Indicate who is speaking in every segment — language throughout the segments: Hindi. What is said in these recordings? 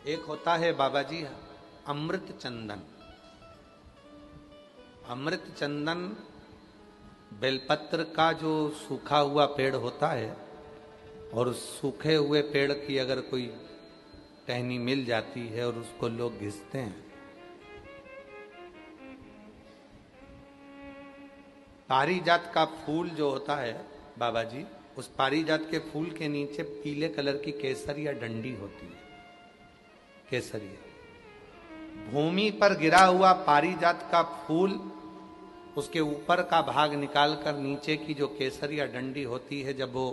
Speaker 1: एक होता है बाबा जी अमृत चंदन। अमृत चंदन बेलपत्र का जो सूखा हुआ पेड़ होता है, और उस सूखे हुए पेड़ की अगर कोई टहनी मिल जाती है और उसको लोग घिसते हैं। पारिजात का फूल जो होता है बाबा जी, उस पारिजात के फूल के नीचे पीले कलर की केसरिया डंडी होती है। केसरिया भूमि पर गिरा हुआ पारिजात का फूल, उसके ऊपर का भाग निकालकर नीचे की जो केसरिया डंडी होती है, जब वो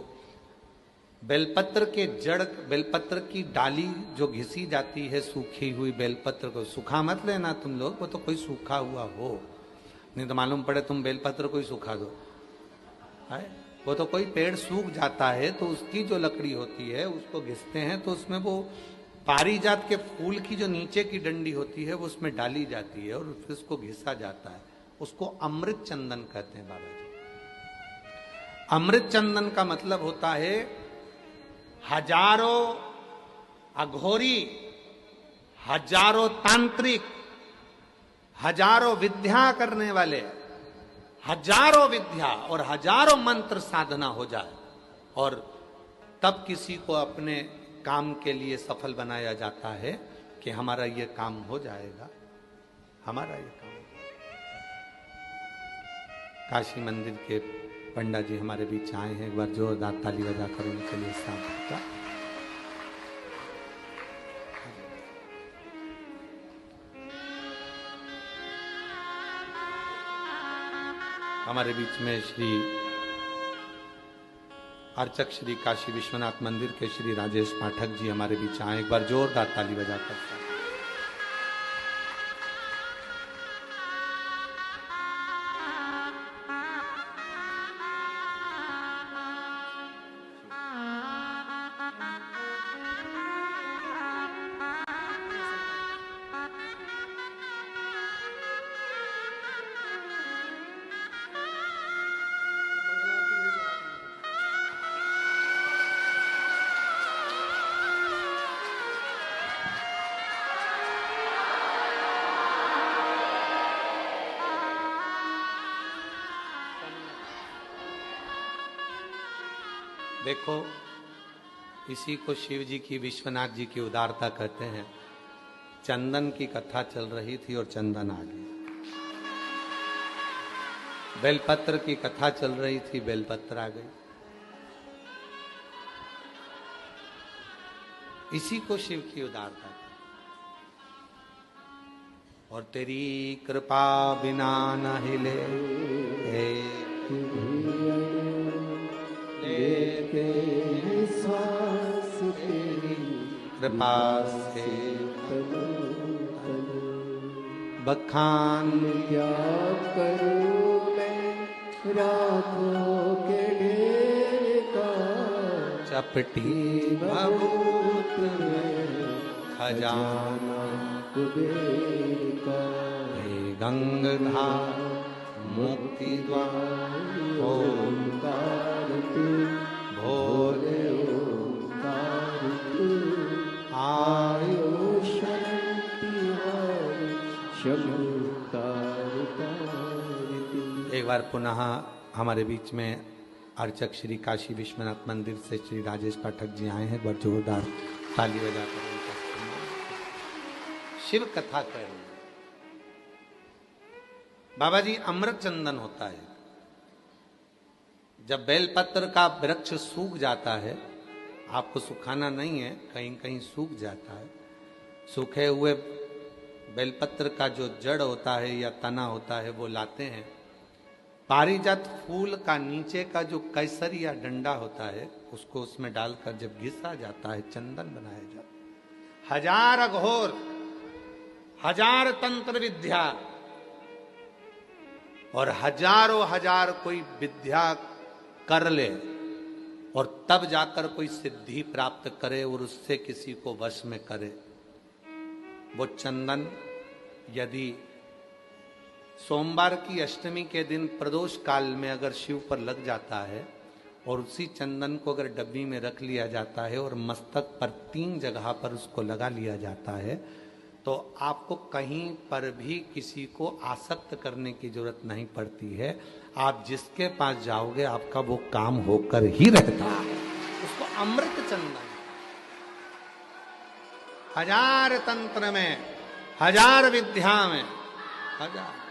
Speaker 1: बेलपत्र के जड़, बेलपत्र की डाली जो घिसी जाती है सूखी हुई बेलपत्र को, सूखा मत लेना तुम लोग, वो तो कोई सूखा हुआ हो, नहीं तो मालूम पड़े तुम बेलपत्र को ही सूखा दो है। वो तो कोई पेड़ सूख जाता है तो उसकी जो लकड़ी होती है उसको घिसते हैं, तो उसमें वो पारिजात के फूल की जो नीचे की डंडी होती है वो उसमें डाली जाती है और फिर उसको घिसा जाता है। उसको अमृत चंदन कहते हैं बाबा जी। अमृत चंदन का मतलब होता है हजारों अघोरी, हजारों तांत्रिक, हजारों विद्या करने वाले, हजारों विद्या और हजारों मंत्र साधना हो जाए और तब किसी को अपने काम के लिए सफल बनाया जाता है कि हमारा ये काम हो जाएगा, हमारा ये काम। काशी मंदिर के पंडा जी हमारे बीच आए हैं, एक बार जोरदार ताली बजाकर उनके लिए स्वागत का। हमारे बीच में श्री अर्चक श्री काशी विश्वनाथ मंदिर के श्री राजेश पाठक जी हमारे बीच आए, एक बार जोरदार ताली बजाकर। देखो, इसी को शिव जी की, विश्वनाथ जी की उदारता कहते हैं। चंदन की कथा चल रही थी और चंदन आ गया। बेलपत्र की कथा चल रही थी, बेलपत्र आ गई। इसी को शिव की उदारता। और तेरी कृपा बिना न हिले श्वास तेरी कृपा से बखान क्या करूं मैं रातों के ढेर का, चपटी बबूत में खजाना कुबेर का। हे गंगाधार मुक्ति द्वार ओंकार तू, भोले ओंकार तू, आयो शांति शंकर। एक बार पुनः हमारे बीच में अर्चक श्री काशी विश्वनाथ मंदिर से श्री राजेश पाठक जी आए हैं, बहुत जोरदार ताली बजाकर उनका शिव कथा कर रहे हैं। बाबा जी, अमृत चंदन होता है। जब बेलपत्र का वृक्ष सूख जाता है, आपको सुखाना नहीं है, कहीं कहीं सूख जाता है, सूखे हुए बेलपत्र का जो जड़ होता है या तना होता है वो लाते हैं। पारिजात फूल का नीचे का जो कैसर या डंडा होता है उसको उसमें डालकर जब घिसा जाता है, चंदन बनाया जाता है। हजार अघोर, हजार तंत्र विद्या और हजारों हजार कोई विद्या कर ले और तब जाकर कोई सिद्धि प्राप्त करे और उससे किसी को वश में करे। वो चंदन यदि सोमवार की अष्टमी के दिन प्रदोष काल में अगर शिव पर लग जाता है और उसी चंदन को अगर डब्बी में रख लिया जाता है और मस्तक पर 3 जगह पर उसको लगा लिया जाता है, तो आपको कहीं पर भी किसी को आसक्त करने की जरूरत नहीं पड़ती है। आप जिसके पास जाओगे आपका वो काम होकर ही रहता है। उसको अमृत चंदन। 1000 तंत्र में, 1000 विद्या में, 1000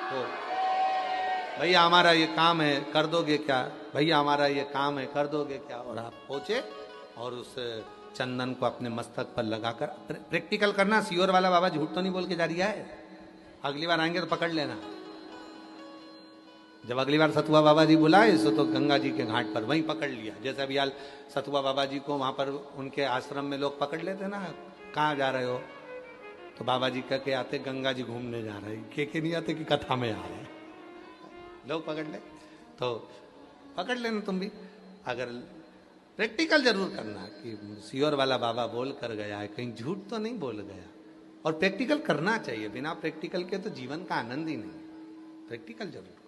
Speaker 1: तो भैया हमारा ये काम है कर दोगे क्या, भैया हमारा ये काम है कर दोगे क्या। और आप पहुंचे और उस चंदन को अपने मस्तक पर लगाकर प्रैक्टिकल करना। सियोर वाला बाबा झूठ तो नहीं बोल के जा रहा है। अगली बार आएंगे तो पकड़ लेना। जब अगली बार सतुआ बाबा जी बुलाए तो गंगा जी के घाट पर वहीं पकड़ लिया। जैसे अभी हाल सतुआ बाबा जी को वहां पर उनके आश्रम में लोग पकड़ लेते ना, कहाँ जा रहे हो, तो बाबा जी कह के आते गंगा जी घूमने जा रहे हैं, के नहीं आते कि कथा में आ रहे हैं, लोग पकड़ ले। तो पकड़ लेना तुम भी। अगर प्रैक्टिकल जरूर करना कि सियोर वाला बाबा बोल कर गया है, कहीं झूठ तो नहीं बोल गया। और प्रैक्टिकल करना चाहिए, बिना प्रैक्टिकल के तो जीवन का आनंद ही नहीं। प्रैक्टिकल जरूर।